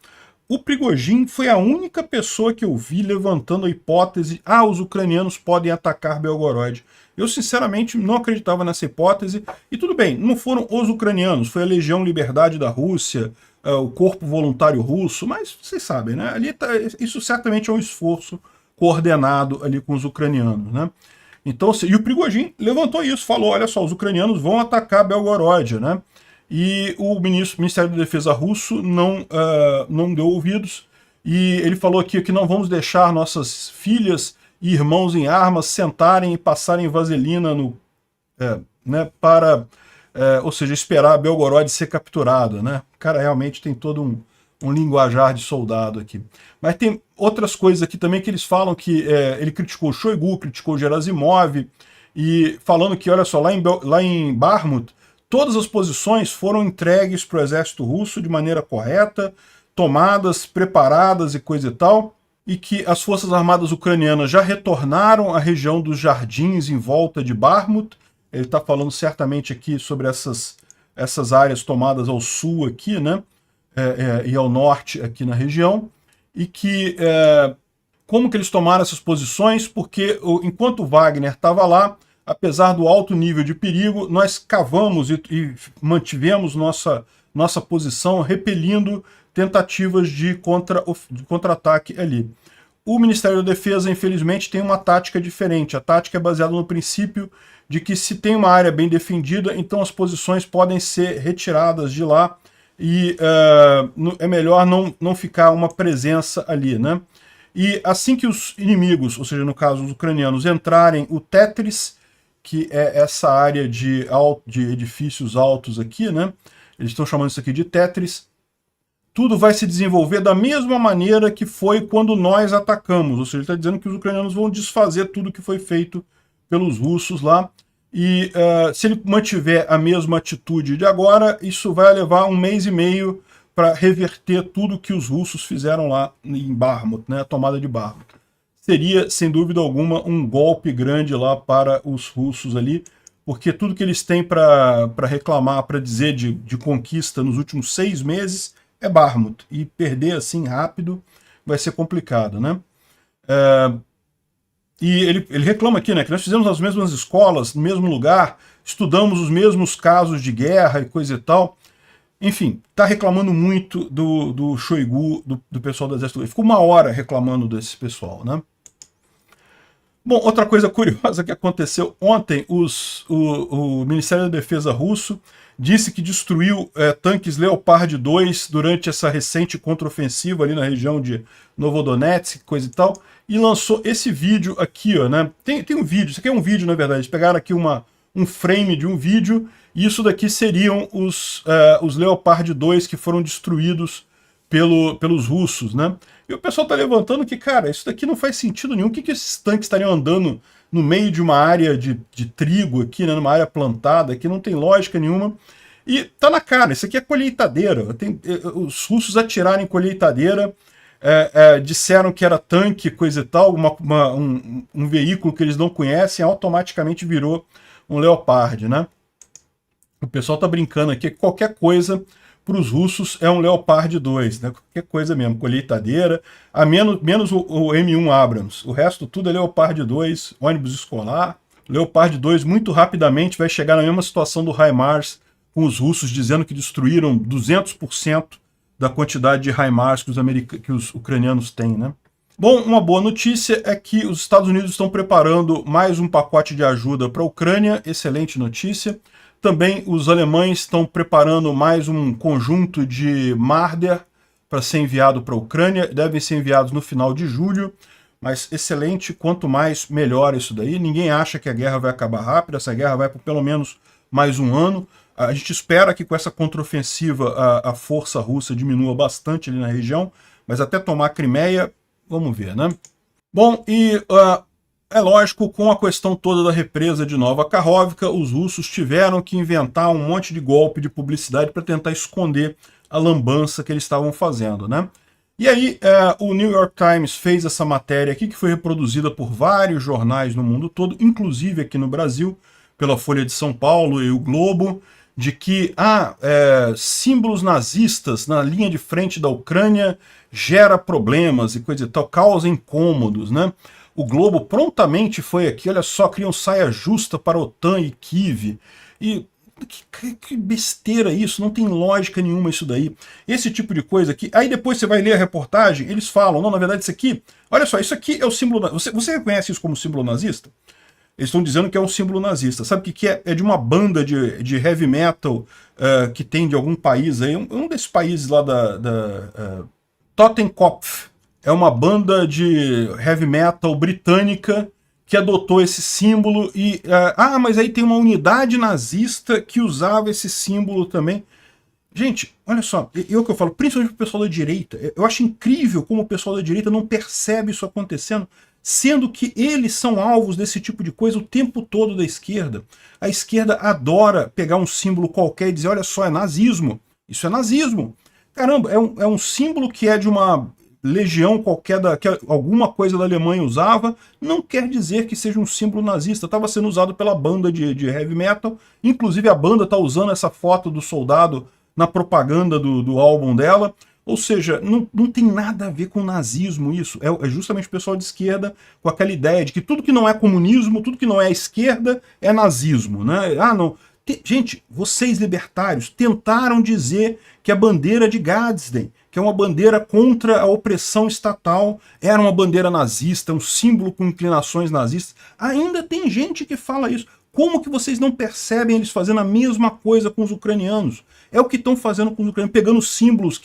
O Prigozhin foi a única pessoa que eu vi levantando a hipótese: os ucranianos podem atacar Belgorod. Eu, sinceramente, não acreditava nessa hipótese. E tudo bem, não foram os ucranianos, foi a Legião Liberdade da Rússia, o Corpo Voluntário Russo, mas vocês sabem, né? Ali isso certamente é um esforço coordenado ali com os ucranianos, né? Então, e o Prigozhin levantou isso, falou: olha só, os ucranianos vão atacar Belgorod, né? E o Ministério da Defesa russo não deu ouvidos, e ele falou aqui que não vamos deixar nossas filhas e irmãos em armas sentarem e passarem vaselina né, ou seja, esperar Belgorod ser capturado, né? O cara realmente tem todo um linguajar de soldado aqui. Mas tem outras coisas aqui também que eles falam que ele criticou o Shoigu, criticou o Gerasimov, e falando que, olha só, lá em Bakhmut, todas as posições foram entregues para o exército russo de maneira correta, tomadas, preparadas e coisa e tal, e que as forças armadas ucranianas já retornaram à região dos jardins em volta de Bakhmut. Ele está falando certamente aqui sobre essas áreas tomadas ao sul aqui, né, e ao norte aqui na região, e que como que eles tomaram essas posições? Porque enquanto Wagner estava lá, apesar do alto nível de perigo, nós cavamos e mantivemos nossa posição, repelindo tentativas de contra-ataque ali. O Ministério da Defesa, infelizmente, tem uma tática diferente. A tática é baseada no princípio de que, se tem uma área bem defendida, então as posições podem ser retiradas de lá e é melhor não ficar uma presença ali, né? E assim que os inimigos, ou seja, no caso os ucranianos, entrarem, o Tetris, que é essa área de edifícios altos aqui, né? Eles estão chamando isso aqui de Tetris. Tudo vai se desenvolver da mesma maneira que foi quando nós atacamos. Ou seja, ele está dizendo que os ucranianos vão desfazer tudo que foi feito pelos russos lá. E se ele mantiver a mesma atitude de agora, isso vai levar 1 mês e meio para reverter tudo que os russos fizeram lá em Bakhmut, né? A tomada de Bakhmut. Seria, sem dúvida alguma, um golpe grande lá para os russos ali, porque tudo que eles têm para reclamar, para dizer de conquista nos últimos 6 meses é Bakhmut, e perder assim rápido vai ser complicado, né? E ele reclama aqui, né, que nós fizemos as mesmas escolas, no mesmo lugar, estudamos os mesmos casos de guerra e coisa e tal. Enfim, está reclamando muito do Shoigu, do pessoal do exército. Ele ficou 1 hora reclamando desse pessoal, né? Bom, outra coisa curiosa que aconteceu ontem, o Ministério da Defesa russo disse que destruiu tanques Leopard 2 durante essa recente contraofensiva ali na região de Novodonetsk, coisa e tal, e lançou esse vídeo aqui, ó, né? Tem um vídeo, isso aqui é um vídeo, na verdade, eles pegaram aqui um frame de um vídeo, e isso daqui seriam os Leopard 2 que foram destruídos pelos russos, né? E o pessoal tá levantando que, cara, isso daqui não faz sentido nenhum. O que esses tanques estariam andando no meio de uma área de trigo aqui, né, numa área plantada, que não tem lógica nenhuma. E tá na cara, isso aqui é colheitadeira. Os russos atiraram em colheitadeira, disseram que era tanque, coisa e tal, um veículo que eles não conhecem, automaticamente virou um Leopard, né? O pessoal tá brincando aqui que qualquer coisa para os russos é um Leopard 2, né? Qualquer coisa mesmo, colheitadeira, menos o M1 Abrams. O resto tudo é Leopard 2, ônibus escolar. Leopard 2 muito rapidamente vai chegar na mesma situação do HIMARS, com os russos dizendo que destruíram 200% da quantidade de HIMARS que os ucranianos têm, né? Bom, uma boa notícia é que os Estados Unidos estão preparando mais um pacote de ajuda para a Ucrânia, excelente notícia. Também os alemães estão preparando mais um conjunto de Marder para ser enviado para a Ucrânia, devem ser enviados no final de julho, mas excelente, quanto mais melhor isso daí. Ninguém acha que a guerra vai acabar rápido, essa guerra vai por pelo menos mais um ano. A gente espera que com essa contraofensiva a força russa diminua bastante ali na região, mas até tomar a Crimeia, vamos ver, né? Bom, e é lógico, com a questão toda da represa de Nova Kakhovka, os russos tiveram que inventar um monte de golpe de publicidade para tentar esconder a lambança que eles estavam fazendo, né? E aí, o New York Times fez essa matéria aqui, que foi reproduzida por vários jornais no mundo todo, inclusive aqui no Brasil, pela Folha de São Paulo e o Globo, de que símbolos nazistas na linha de frente da Ucrânia gera problemas e coisa e tal, causa incômodos, né? O Globo prontamente foi aqui, olha só, criam saia justa para OTAN e Kiev. E que besteira isso, não tem lógica nenhuma isso daí. Esse tipo de coisa aqui, aí depois você vai ler a reportagem, eles falam, não, na verdade isso aqui, olha só, isso aqui é o símbolo, você reconhece isso como símbolo nazista? Eles estão dizendo que é um símbolo nazista. Sabe o que é? É de uma banda de heavy metal que tem de algum país aí, um desses países lá da Totenkopf. É uma banda de heavy metal britânica que adotou esse símbolo e... mas aí tem uma unidade nazista que usava esse símbolo também. Gente, olha só, eu que eu falo, principalmente o pessoal da direita, eu acho incrível como o pessoal da direita não percebe isso acontecendo, sendo que eles são alvos desse tipo de coisa o tempo todo da esquerda. A esquerda adora pegar um símbolo qualquer e dizer, olha só, é nazismo. Isso é nazismo. Caramba, é um símbolo que é de uma legião qualquer, que alguma coisa da Alemanha usava, não quer dizer que seja um símbolo nazista. Estava sendo usado pela banda de heavy metal, inclusive a banda está usando essa foto do soldado na propaganda do álbum dela. Ou seja, não tem nada a ver com nazismo isso. É justamente o pessoal de esquerda com aquela ideia de que tudo que não é comunismo, tudo que não é esquerda é nazismo, né? Não. Gente, vocês libertários tentaram dizer que a bandeira de Gadsden, que é uma bandeira contra a opressão estatal, era uma bandeira nazista, um símbolo com inclinações nazistas. Ainda tem gente que fala isso. Como que vocês não percebem eles fazendo a mesma coisa com os ucranianos? É o que estão fazendo com os ucranianos, pegando símbolos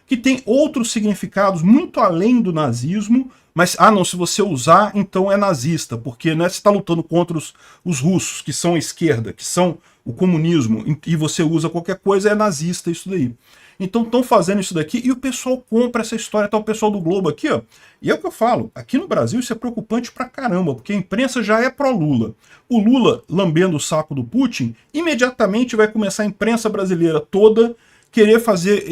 que têm outros significados muito além do nazismo, mas, não, se você usar, então é nazista, porque né, você está lutando contra os russos, que são a esquerda, que são o comunismo, e você usa qualquer coisa, é nazista isso daí. Então estão fazendo isso daqui e o pessoal compra essa história, tá o pessoal do Globo aqui, ó. E é o que eu falo, aqui no Brasil isso é preocupante pra caramba, porque a imprensa já é pró-Lula. O Lula, lambendo o saco do Putin, imediatamente vai começar a imprensa brasileira toda querer fazer,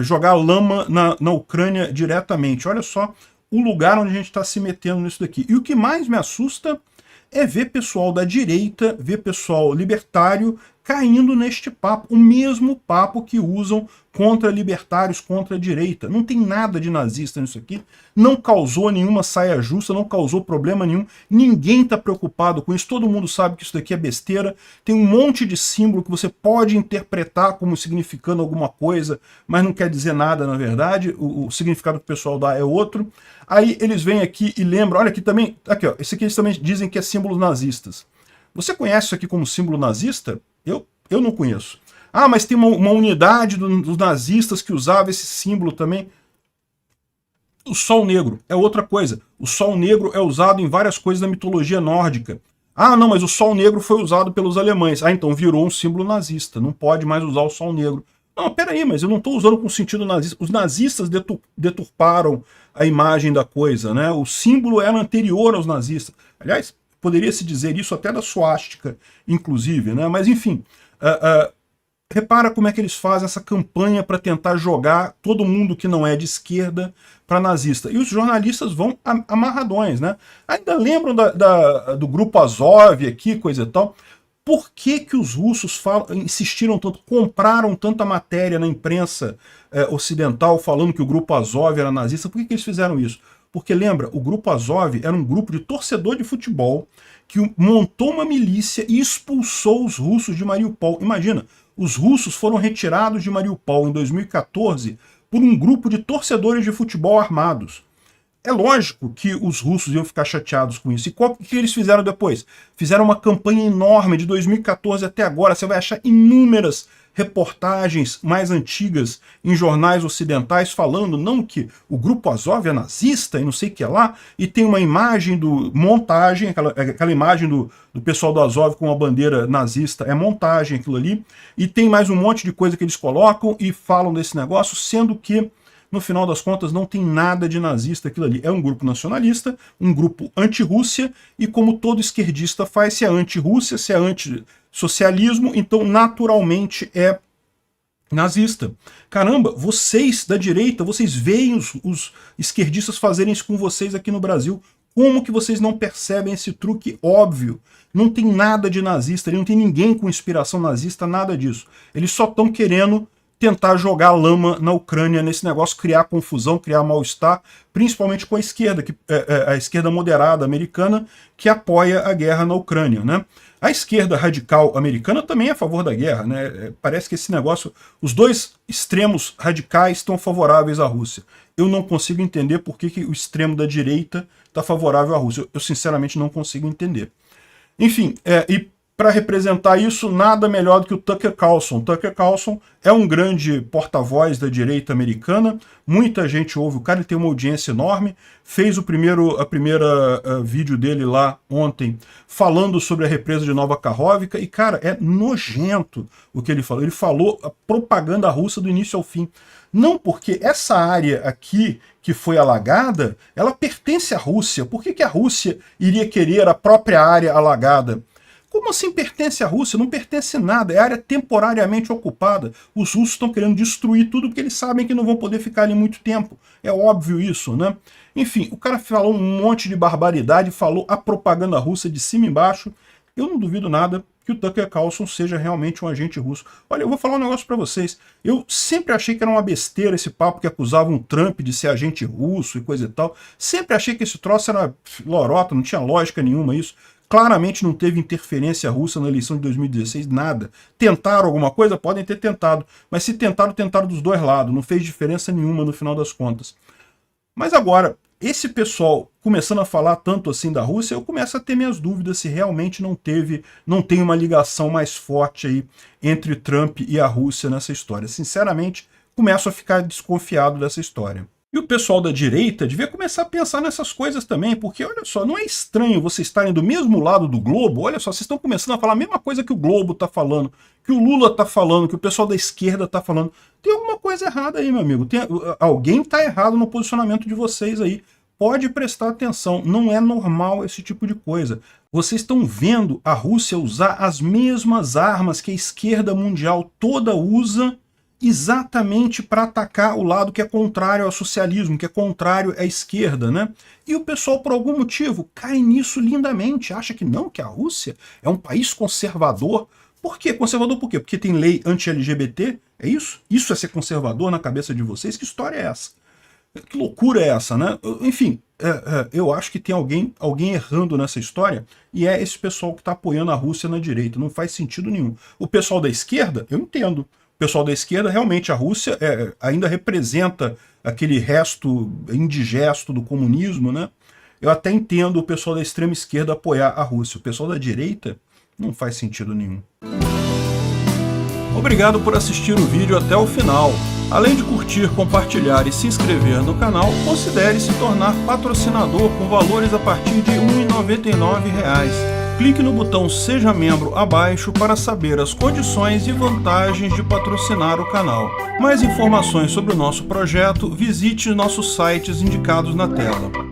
jogar lama na Ucrânia diretamente. Olha só o lugar onde a gente está se metendo nisso daqui. E o que mais me assusta é ver pessoal da direita, ver pessoal libertário caindo neste papo, o mesmo papo que usam contra libertários, contra a direita. Não tem nada de nazista nisso aqui, não causou nenhuma saia justa, não causou problema nenhum, ninguém está preocupado com isso, todo mundo sabe que isso daqui é besteira, tem um monte de símbolo que você pode interpretar como significando alguma coisa, mas não quer dizer nada na verdade, o significado que o pessoal dá é outro. Aí eles vêm aqui e lembram, olha aqui também, aqui ó, esse aqui eles também dizem que é símbolos nazistas. Você conhece isso aqui como símbolo nazista? Eu não conheço. Mas tem uma unidade dos nazistas que usava esse símbolo também. O Sol Negro é outra coisa. O Sol Negro é usado em várias coisas da mitologia nórdica. Não, mas o Sol Negro foi usado pelos alemães. Então virou um símbolo nazista. Não pode mais usar o Sol Negro. Não, peraí, mas eu não estou usando com sentido nazista. Os nazistas deturparam a imagem da coisa, né? O símbolo era anterior aos nazistas. Aliás, poderia-se dizer isso até da suástica, inclusive, né? Mas enfim, repara como é que eles fazem essa campanha para tentar jogar todo mundo que não é de esquerda para nazista. E os jornalistas vão amarradões, né? Ainda lembram do grupo Azov aqui, coisa e tal. Por que os russos insistiram tanto, compraram tanta matéria na imprensa ocidental falando que o grupo Azov era nazista? Por que eles fizeram isso? Porque lembra, o grupo Azov era um grupo de torcedor de futebol que montou uma milícia e expulsou os russos de Mariupol. Imagina, os russos foram retirados de Mariupol em 2014 por um grupo de torcedores de futebol armados. É lógico que os russos iam ficar chateados com isso. E o que eles fizeram depois? Fizeram uma campanha enorme de 2014 até agora. Você vai achar inúmeras reportagens mais antigas em jornais ocidentais falando não que o grupo Azov é nazista e não sei o que lá, e tem uma imagem do montagem, aquela imagem do pessoal do Azov com a bandeira nazista, é montagem aquilo ali, e tem mais um monte de coisa que eles colocam e falam desse negócio, sendo que no final das contas não tem nada de nazista aquilo ali. É um grupo nacionalista, um grupo anti-Rússia, e como todo esquerdista faz, se é anti-Rússia, se é anti-socialismo, então naturalmente é nazista. Caramba, vocês da direita, vocês veem os esquerdistas fazerem isso com vocês aqui no Brasil. Como que vocês não percebem esse truque óbvio? Não tem nada de nazista, não tem ninguém com inspiração nazista, nada disso. Eles só estão querendo tentar jogar lama na Ucrânia nesse negócio, criar confusão, criar mal-estar, principalmente com a esquerda, a esquerda moderada americana, que apoia a guerra na Ucrânia, né? A esquerda radical americana também é a favor da guerra, né? Parece que esse negócio, os dois extremos radicais estão favoráveis à Rússia. Eu não consigo entender por que o extremo da direita está favorável à Rússia. Eu sinceramente não consigo entender. Enfim, e para representar isso, nada melhor do que o Tucker Carlson. Tucker Carlson é um grande porta-voz da direita americana, muita gente ouve o cara, ele tem uma audiência enorme, fez a primeira vídeo dele lá ontem, falando sobre a represa de Nova Kakhovka, e cara, é nojento o que ele falou. Ele falou a propaganda russa do início ao fim. Não porque essa área aqui que foi alagada, ela pertence à Rússia. Por que a Rússia iria querer a própria área alagada? Como assim pertence à Rússia? Não pertence nada, é área temporariamente ocupada. Os russos estão querendo destruir tudo porque eles sabem que não vão poder ficar ali muito tempo. É óbvio isso, né? Enfim, o cara falou um monte de barbaridade, falou a propaganda russa de cima e embaixo. Eu não duvido nada que o Tucker Carlson seja realmente um agente russo. Olha, eu vou falar um negócio para vocês. Eu sempre achei que era uma besteira esse papo que acusava um Trump de ser agente russo e coisa e tal. Sempre achei que esse troço era lorota, não tinha lógica nenhuma isso. Claramente não teve interferência russa na eleição de 2016, nada. Tentaram alguma coisa? Podem ter tentado. Mas se tentaram, tentaram dos dois lados. Não fez diferença nenhuma no final das contas. Mas agora, esse pessoal começando a falar tanto assim da Rússia, eu começo a ter minhas dúvidas se realmente não tem uma ligação mais forte aí entre Trump e a Rússia nessa história. Sinceramente, começo a ficar desconfiado dessa história. E o pessoal da direita devia começar a pensar nessas coisas também, porque, olha só, não é estranho vocês estarem do mesmo lado do globo. Olha só, vocês estão começando a falar a mesma coisa que o Globo está falando, que o Lula está falando, que o pessoal da esquerda está falando. Tem alguma coisa errada aí, meu amigo. Alguém está errado no posicionamento de vocês aí. Pode prestar atenção, não é normal esse tipo de coisa. Vocês estão vendo a Rússia usar as mesmas armas que a esquerda mundial toda usa, exatamente para atacar o lado que é contrário ao socialismo, que é contrário à esquerda, né? E o pessoal, por algum motivo, cai nisso lindamente, acha que não, que a Rússia é um país conservador. Por quê? Conservador por quê? Porque tem lei anti-LGBT? É isso? Isso é ser conservador na cabeça de vocês? Que história é essa? Que loucura é essa, né? Enfim, eu acho que tem alguém errando nessa história, e é esse pessoal que está apoiando a Rússia na direita. Não faz sentido nenhum. O pessoal da esquerda, eu entendo. O pessoal da esquerda, realmente, a Rússia ainda representa aquele resto indigesto do comunismo, né? Eu até entendo o pessoal da extrema esquerda apoiar a Rússia. O pessoal da direita não faz sentido nenhum. Obrigado por assistir o vídeo até o final. Além de curtir, compartilhar e se inscrever no canal, considere se tornar patrocinador com valores a partir de R$ 1,99. Clique no botão Seja Membro abaixo para saber as condições e vantagens de patrocinar o canal. Mais informações sobre o nosso projeto, visite nossos sites indicados na tela.